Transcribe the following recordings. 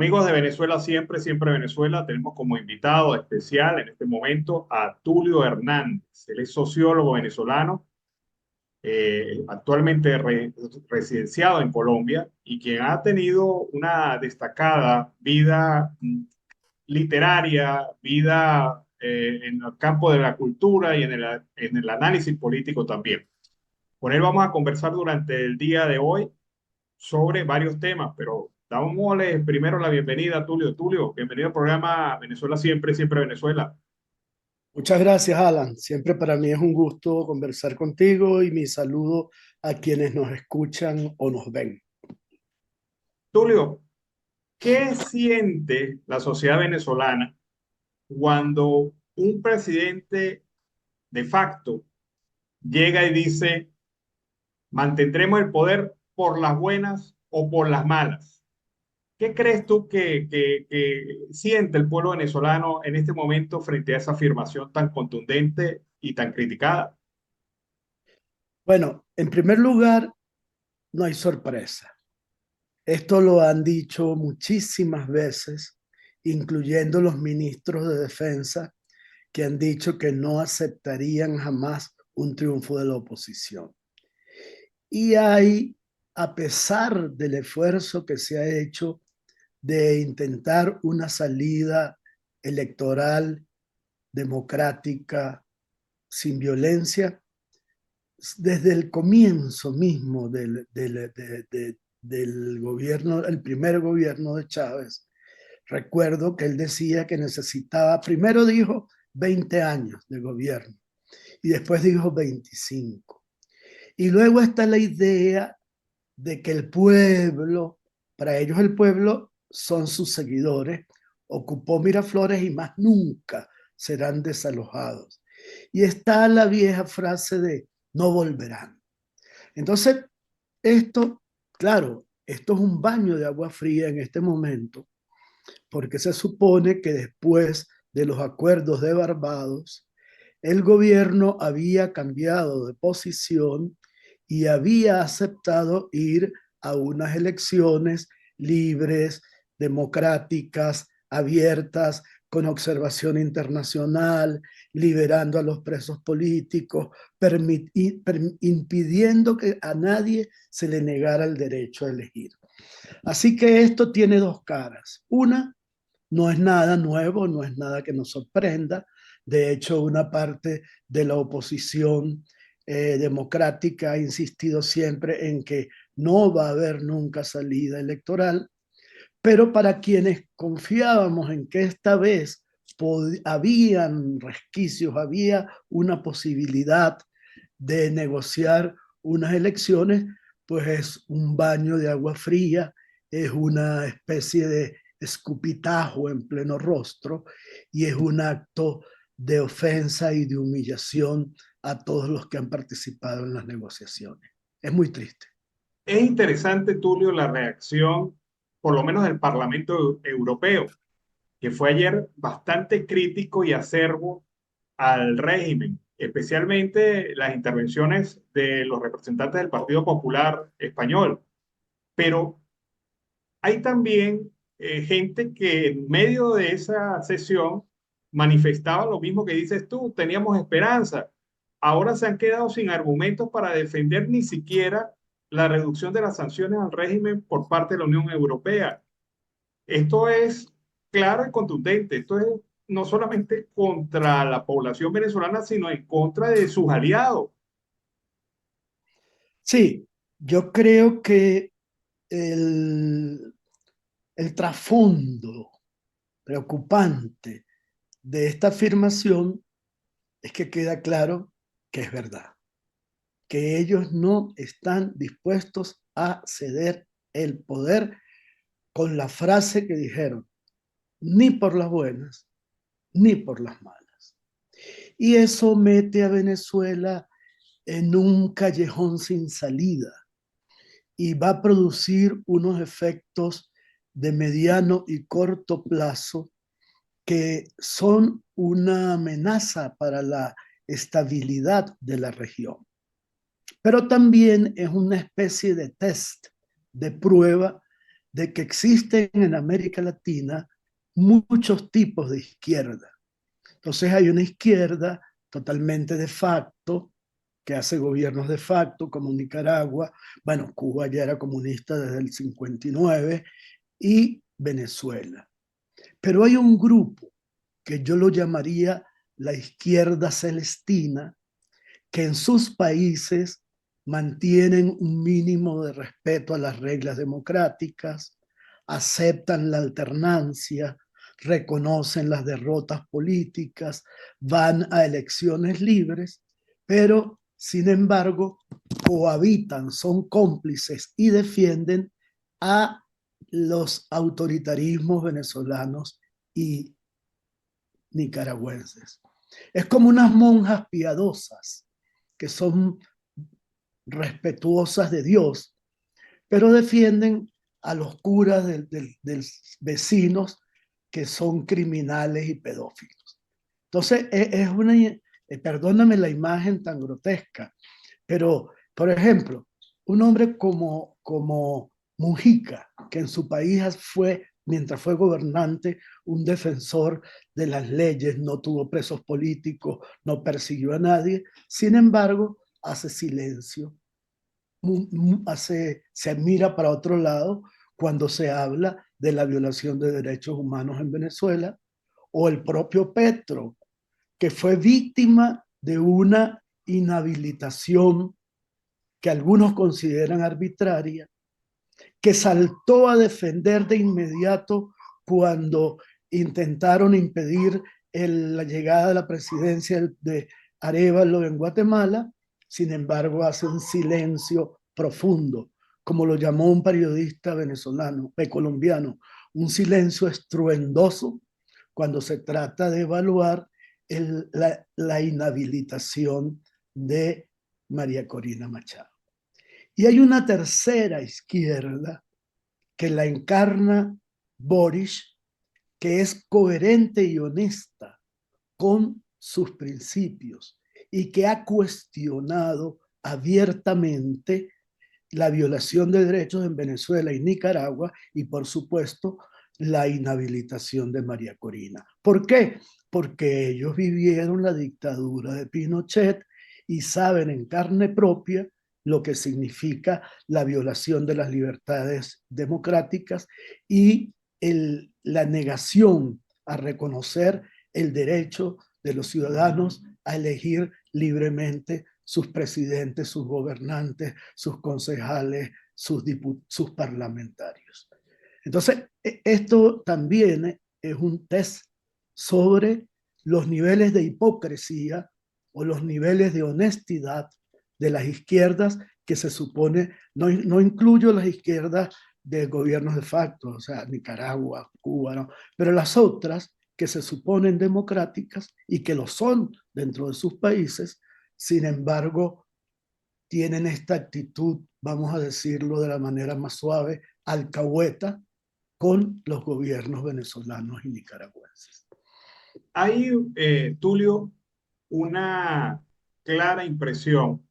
Amigos de Venezuela, siempre, siempre Venezuela, tenemos como invitado especial en este momento a Tulio Hernández. Él es sociólogo venezolano, actualmente residenciado en Colombia y quien ha tenido una destacada vida literaria, vida en el campo de la cultura y en el análisis político también. Con él vamos a conversar durante el día de hoy sobre varios temas, pero dámosle primero la bienvenida a Tulio. Tulio, bienvenido al programa Venezuela Siempre, Siempre Venezuela. Muchas gracias, Alan. Siempre para mí es un gusto conversar contigo y mi saludo a quienes nos escuchan o nos ven. Tulio, ¿qué siente la sociedad venezolana cuando un presidente de facto llega y dice, mantendremos el poder por las buenas o por las malas? ¿Qué crees tú que siente el pueblo venezolano en este momento frente a esa afirmación tan contundente y tan criticada? Bueno, en primer lugar, no hay sorpresa. Esto lo han dicho muchísimas veces, incluyendo los ministros de defensa, que han dicho que no aceptarían jamás un triunfo de la oposición. Y hay, a pesar del esfuerzo que se ha hecho de intentar una salida electoral democrática, sin violencia, desde el comienzo mismo del gobierno, el primer gobierno de Chávez. Recuerdo que él decía que necesitaba, primero dijo 20 años de gobierno y después dijo 25. Y luego está la idea de que el pueblo, para ellos el pueblo son sus seguidores, ocupó Miraflores y más nunca serán desalojados. Y está la vieja frase de no volverán. Entonces, esto, claro, esto es un baño de agua fría en este momento, porque se supone que después de los acuerdos de Barbados, el gobierno había cambiado de posición y había aceptado ir a unas elecciones libres, democráticas, abiertas, con observación internacional, liberando a los presos políticos, impidiendo que a nadie se le negara el derecho a elegir. Así que esto tiene dos caras. Una, no es nada nuevo, no es nada que nos sorprenda. De hecho, una parte de la oposición democrática ha insistido siempre en que no va a haber nunca salida electoral, pero para quienes confiábamos en que esta vez habían resquicios, había una posibilidad de negociar unas elecciones, pues es un baño de agua fría, es una especie de escupitajo en pleno rostro y es un acto de ofensa y de humillación a todos los que han participado en las negociaciones. Es muy triste. Es interesante, Tulio, la reacción, por lo menos del Parlamento Europeo, que fue ayer bastante crítico y acerbo al régimen, especialmente las intervenciones de los representantes del Partido Popular Español. Pero hay también gente que en medio de esa sesión manifestaba lo mismo que dices tú, teníamos esperanza. Ahora se han quedado sin argumentos para defender ni siquiera la reducción de las sanciones al régimen por parte de la Unión Europea. Esto es claro y contundente. Esto es no solamente contra la población venezolana, sino en contra de sus aliados. Sí, yo creo que el, el trasfondo preocupante de esta afirmación es que queda claro que es verdad, que ellos no están dispuestos a ceder el poder con la frase que dijeron, ni por las buenas, ni por las malas. Y eso mete a Venezuela en un callejón sin salida y va a producir unos efectos de mediano y corto plazo que son una amenaza para la estabilidad de la región. Pero también es una especie de test, de prueba de que existen en América Latina muchos tipos de izquierda. Entonces hay una izquierda totalmente de facto, que hace gobiernos de facto, como Nicaragua. Bueno, Cuba ya era comunista desde el 59 y Venezuela. Pero hay un grupo que yo lo llamaría la izquierda celestina, que en sus países mantienen un mínimo de respeto a las reglas democráticas, aceptan la alternancia, reconocen las derrotas políticas, van a elecciones libres, pero sin embargo cohabitan, son cómplices y defienden a los autoritarismos venezolanos y nicaragüenses. Es como unas monjas piadosas que son respetuosas de Dios, pero defienden a los curas de vecinos que son criminales y pedófilos. Entonces, es una, perdóname la imagen tan grotesca, pero, por ejemplo, un hombre como Mujica, que en su país fue, mientras fue gobernante, un defensor de las leyes, no tuvo presos políticos, no persiguió a nadie, sin embargo, hace silencio, se mira para otro lado cuando se habla de la violación de derechos humanos en Venezuela, o el propio Petro, que fue víctima de una inhabilitación que algunos consideran arbitraria, que saltó a defender de inmediato cuando intentaron impedir la llegada de la presidencia de Arévalo en Guatemala. Sin embargo, hace un silencio profundo, como lo llamó un periodista venezolano, colombiano, un silencio estruendoso cuando se trata de evaluar la inhabilitación de María Corina Machado. Y hay una tercera izquierda que la encarna Boris, que es coherente y honesta con sus principios y que ha cuestionado abiertamente la violación de derechos en Venezuela y Nicaragua y, por supuesto, la inhabilitación de María Corina. ¿Por qué? Porque ellos vivieron la dictadura de Pinochet y saben en carne propia lo que significa la violación de las libertades democráticas y la negación a reconocer el derecho de los ciudadanos a elegir libremente sus presidentes, sus gobernantes, sus concejales, sus parlamentarios. Entonces, esto también es un test sobre los niveles de hipocresía o los niveles de honestidad de las izquierdas que se supone, no incluyo las izquierdas de gobiernos de facto, o sea, Nicaragua, Cuba, ¿no? Pero las otras que se suponen democráticas y que lo son dentro de sus países, sin embargo, tienen esta actitud, vamos a decirlo de la manera más suave, alcahueta con los gobiernos venezolanos y nicaragüenses. Hay, Tulio, una clara impresión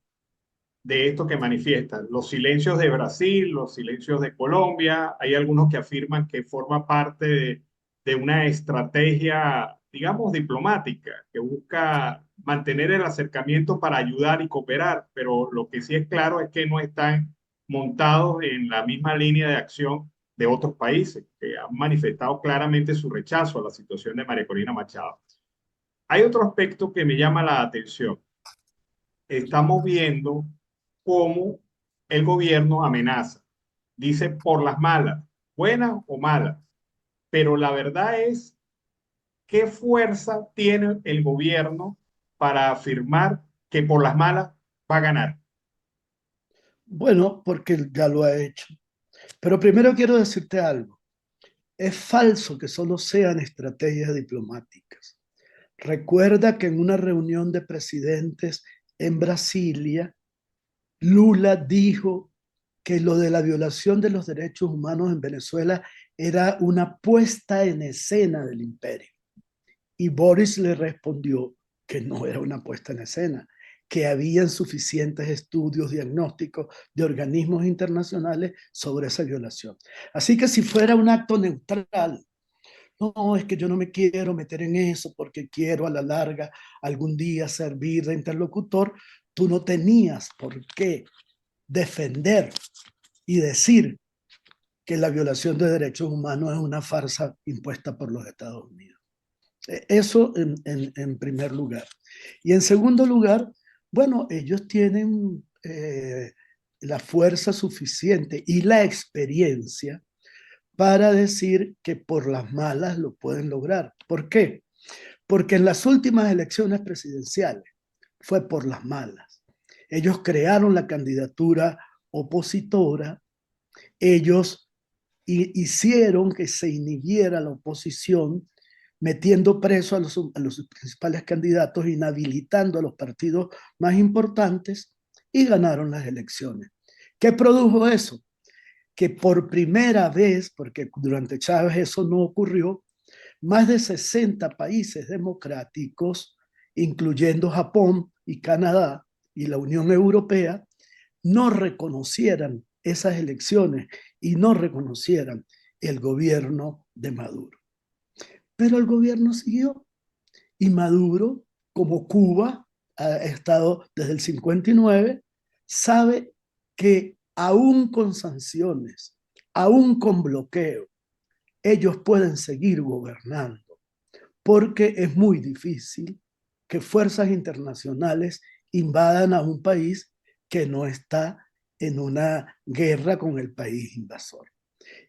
de esto que manifiestan. Los silencios de Brasil, los silencios de Colombia, hay algunos que afirman que forma parte de una estrategia, digamos, diplomática, que busca mantener el acercamiento para ayudar y cooperar, pero lo que sí es claro es que no están montados en la misma línea de acción de otros países, que han manifestado claramente su rechazo a la situación de María Corina Machado. Hay otro aspecto que me llama la atención. Estamos viendo cómo el gobierno amenaza. Dice por las malas, buenas o malas. Pero la verdad es, ¿qué fuerza tiene el gobierno para afirmar que por las malas va a ganar? Bueno, porque ya lo ha hecho. Pero primero quiero decirte algo. Es falso que solo sean estrategias diplomáticas. Recuerda que en una reunión de presidentes en Brasilia, Lula dijo que lo de la violación de los derechos humanos en Venezuela era una puesta en escena del imperio. Y Boris le respondió que no era una puesta en escena, que habían suficientes estudios diagnósticos de organismos internacionales sobre esa violación. Así que si fuera un acto neutral, no, es que yo no me quiero meter en eso porque quiero a la larga algún día servir de interlocutor, tú no tenías por qué defender y decir que la violación de derechos humanos es una farsa impuesta por los Estados Unidos. Eso en primer lugar. Y en segundo lugar, bueno, ellos tienen la fuerza suficiente y la experiencia para decir que por las malas lo pueden lograr. ¿Por qué? Porque en las últimas elecciones presidenciales fue por las malas. Ellos crearon la candidatura opositora, ellos hicieron que se inhibiera la oposición, metiendo preso a los principales candidatos, inhabilitando a los partidos más importantes y ganaron las elecciones. ¿Qué produjo eso? Que por primera vez, porque durante Chávez eso no ocurrió, más de 60 países democráticos, incluyendo Japón y Canadá y la Unión Europea, no reconocieran esas elecciones y no reconocieran el gobierno de Maduro. Pero el gobierno siguió y Maduro, como Cuba ha estado desde el 59, sabe que aún con sanciones, aún con bloqueo, ellos pueden seguir gobernando, porque es muy difícil que fuerzas internacionales invadan a un país que no está en una guerra con el país invasor.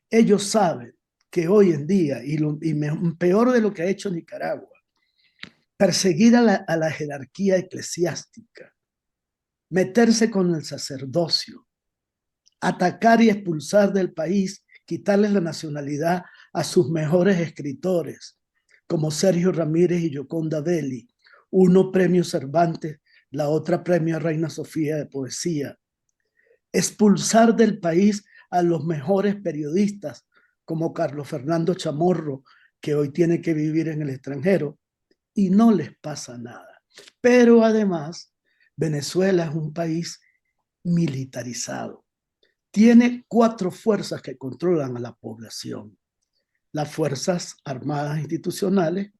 Ellos saben que hoy en día, peor de lo que ha hecho Nicaragua, perseguir a la jerarquía eclesiástica, meterse con el sacerdocio, atacar y expulsar del país, quitarles la nacionalidad a sus mejores escritores, como Sergio Ramírez y Gioconda Belli, uno premio Cervantes, la otra premio Reina Sofía de poesía, expulsar del país a los mejores periodistas, como Carlos Fernando Chamorro, que hoy tiene que vivir en el extranjero, y no les pasa nada. Pero además, Venezuela es un país militarizado. Tiene 4 fuerzas que controlan a la población. Las Fuerzas Armadas Institucionales,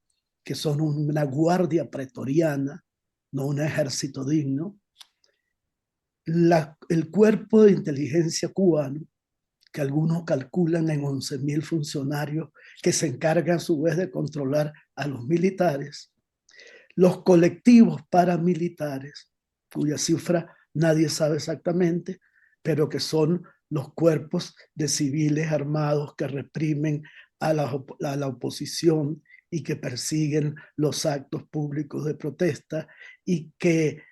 que son una guardia pretoriana, no un ejército digno. El Cuerpo de Inteligencia cubano, que algunos calculan en 11.000 funcionarios que se encargan a su vez de controlar a los militares. Los colectivos paramilitares, cuya cifra nadie sabe exactamente, pero que son los cuerpos de civiles armados que reprimen a la oposición y que persiguen los actos públicos de protesta y que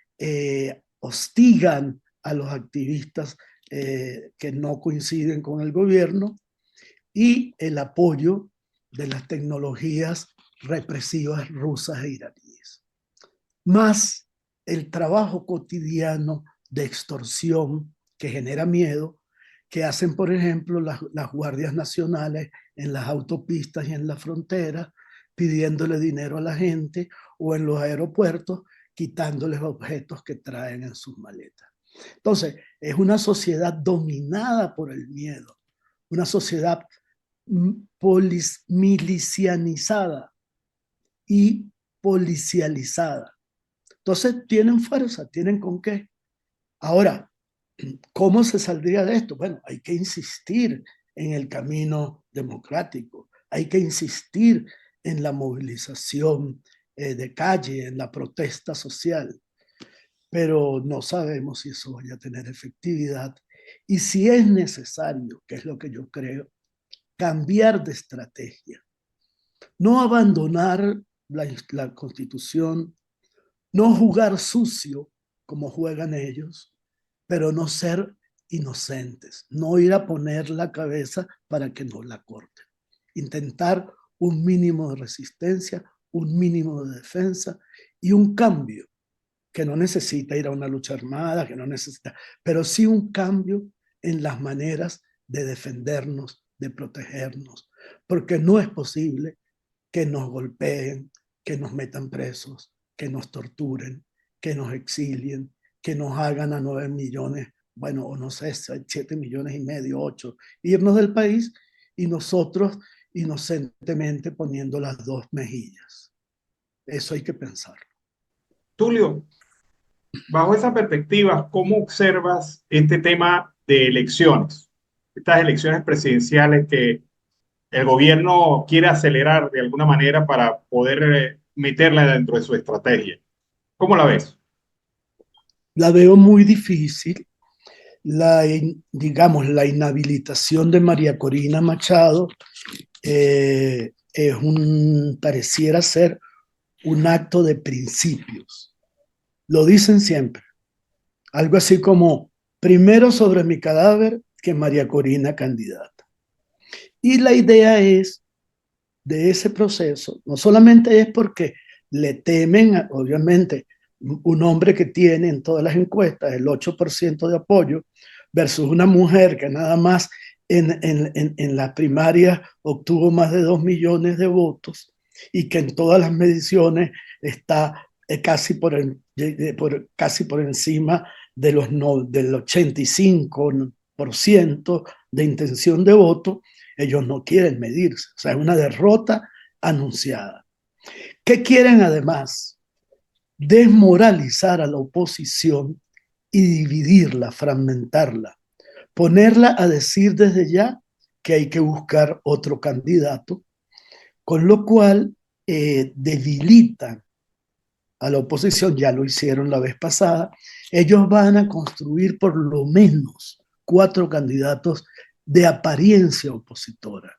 hostigan a los activistas que no coinciden con el gobierno, y el apoyo de las tecnologías represivas rusas e iraníes, más el trabajo cotidiano de extorsión que genera miedo, que hacen, por ejemplo, las guardias nacionales en las autopistas y en la frontera, pidiéndole dinero a la gente, o en los aeropuertos, quitándoles objetos que traen en sus maletas. Entonces, es una sociedad dominada por el miedo, una sociedad milicianizada y policializada. Entonces tienen fuerza, tienen con qué. Ahora, ¿cómo se saldría de esto? Bueno, hay que insistir en el camino democrático, hay que insistir en la movilización de calle, en la protesta social, pero no sabemos si eso vaya a tener efectividad y si es necesario, que es lo que yo creo, cambiar de estrategia, no abandonar la Constitución, no jugar sucio como juegan ellos, pero no ser inocentes, no ir a poner la cabeza para que no la corten. Intentar un mínimo de resistencia, un mínimo de defensa y un cambio que no necesita ir a una lucha armada, que no necesita, pero sí un cambio en las maneras de defendernos, de protegernos, porque no es posible que nos golpeen, que nos metan presos, que nos torturen que nos exilien, que nos hagan a 9 millones, bueno, o no sé, 7 millones y medio, 8, irnos del país y nosotros inocentemente poniendo las dos mejillas. Eso hay que pensar. Tulio, bajo esa perspectiva, ¿cómo observas este tema de elecciones? Estas elecciones presidenciales que el gobierno quiere acelerar de alguna manera para poder meterla dentro de su estrategia. ¿Cómo la ves? La veo muy difícil. Digamos, la inhabilitación de María Corina Machado pareciera ser un acto de principios. Lo dicen siempre. Algo así como, primero sobre mi cadáver que María Corina candidata. Y la idea es de ese proceso, no solamente es porque le temen, obviamente, un hombre que tiene en todas las encuestas el 8% de apoyo versus una mujer que nada más en la primaria obtuvo más de 2 millones de votos y que en todas las mediciones está casi por encima de del 85% de intención de voto. Ellos no quieren medirse, o sea, es una derrota anunciada. ¿Qué quieren además? Desmoralizar a la oposición y dividirla, fragmentarla, ponerla a decir desde ya que hay que buscar otro candidato, con lo cual debilitan a la oposición, ya lo hicieron la vez pasada. Ellos van a construir por lo menos 4 candidatos de apariencia opositora.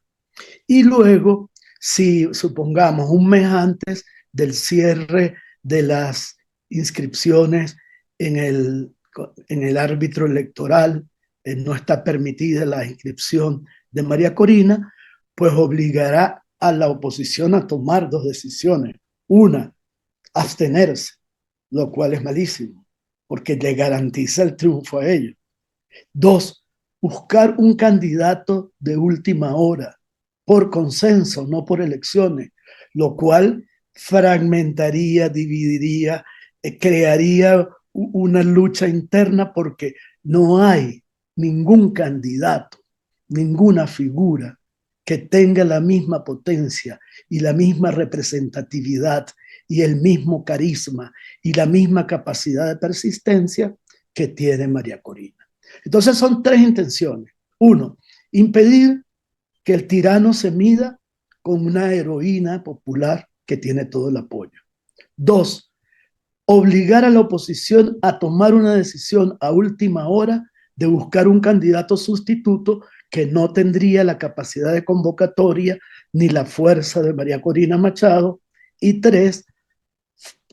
Y luego, si supongamos un mes antes del cierre de las inscripciones en el árbitro electoral, no está permitida la inscripción de María Corina, pues obligará a la oposición a tomar 2 decisiones. Una, abstenerse, lo cual es malísimo, porque le garantiza el triunfo a ellos. 2, buscar un candidato de última hora, por consenso, no por elecciones, lo cual fragmentaría, dividiría, crearía una lucha interna porque no hay ningún candidato, ninguna figura que tenga la misma potencia y la misma representatividad y el mismo carisma y la misma capacidad de persistencia que tiene María Corina. Entonces son 3 intenciones. 1, impedir que el tirano se mida con una heroína popular que tiene todo el apoyo. 2, obligar a la oposición a tomar una decisión a última hora de buscar un candidato sustituto que no tendría la capacidad de convocatoria ni la fuerza de María Corina Machado. Y 3,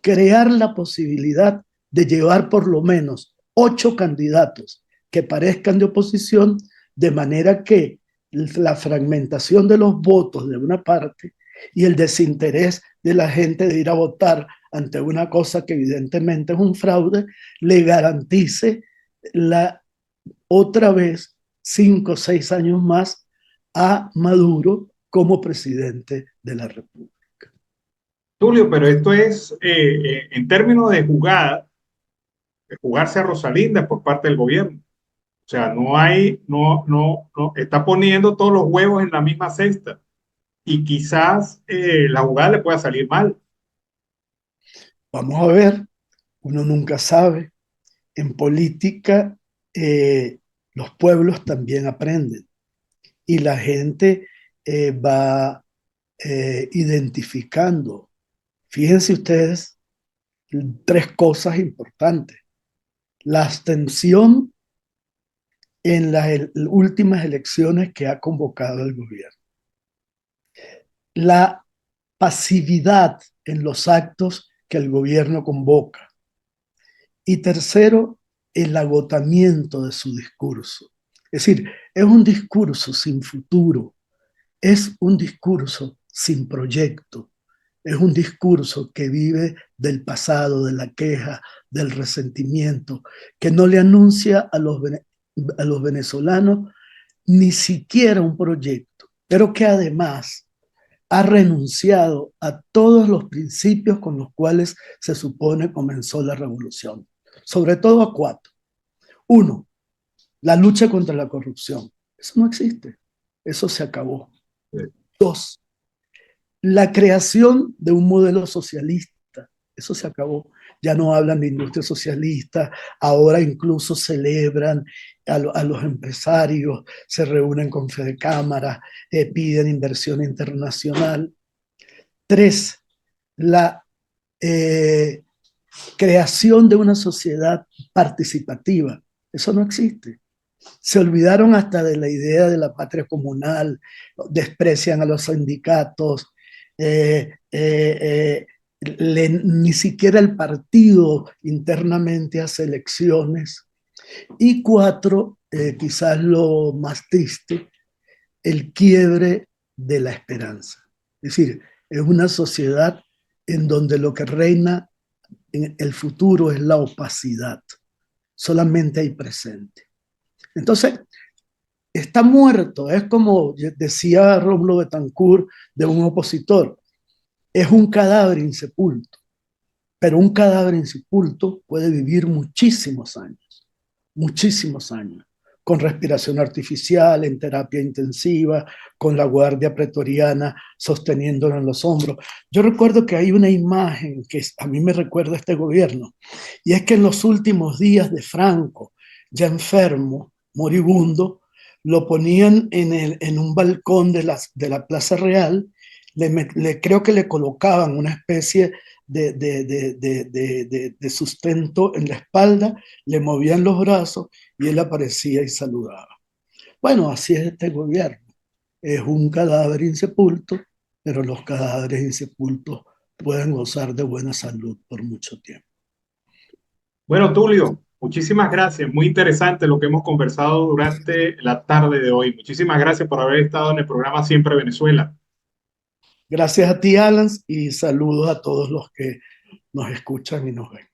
crear la posibilidad de llevar por lo menos 8 candidatos que parezcan de oposición, de manera que la fragmentación de los votos de una parte y el desinterés de la gente de ir a votar ante una cosa que evidentemente es un fraude, le garantice otra vez 5 o 6 años más a Maduro como presidente de la República. Tulio, pero esto es, en términos de jugada, de jugarse a Rosalinda por parte del gobierno. O sea, no hay, no, está poniendo todos los huevos en la misma cesta y quizás la jugada le pueda salir mal. Vamos a ver, uno nunca sabe. En política, los pueblos también aprenden y la gente va identificando. Fíjense ustedes, 3 cosas importantes. La abstención en las últimas elecciones que ha convocado el gobierno. La pasividad en los actos que el gobierno convoca. Y tercero, el agotamiento de su discurso. Es decir, es un discurso sin futuro, es un discurso sin proyecto, es un discurso que vive del pasado, de la queja, del resentimiento, que no le anuncia a los venezolanos ni siquiera un proyecto, pero que además ha renunciado a todos los principios con los cuales se supone comenzó la revolución, sobre todo a cuatro. Uno, la lucha contra la corrupción. Eso no existe, eso se acabó. Dos, la creación de un modelo socialista. Eso se acabó. Ya no hablan de industria socialista, ahora incluso celebran a los empresarios, se reúnen con Fedecámara, piden inversión internacional. Tres, la eh, creación de una sociedad participativa. Eso no existe. Se olvidaron hasta de la idea de la patria comunal, desprecian a los sindicatos, ni siquiera el partido internamente hace elecciones. Y cuatro, quizás lo más triste, el quiebre de la esperanza. Es decir, es una sociedad en donde lo que reina en el futuro es la opacidad, solamente hay presente. Entonces, está muerto, es como decía Rómulo Betancourt de un opositor, es un cadáver insepulto, pero un cadáver insepulto puede vivir muchísimos años, con respiración artificial, en terapia intensiva, con la guardia pretoriana sosteniéndolo en los hombros. Yo recuerdo que hay una imagen que a mí me recuerda a este gobierno, y es que en los últimos días de Franco, ya enfermo, moribundo, lo ponían en un balcón de la Plaza Real, creo que le colocaban una especie de sustento en la espalda, le movían los brazos y él aparecía y saludaba. Bueno, así es este gobierno. Es un cadáver insepulto, pero los cadáveres insepultos pueden gozar de buena salud por mucho tiempo. Bueno, Tulio, muchísimas gracias. Muy interesante lo que hemos conversado durante la tarde de hoy. Muchísimas gracias por haber estado en el programa Siempre Venezuela. Gracias a ti, Alan, y saludos a todos los que nos escuchan y nos ven.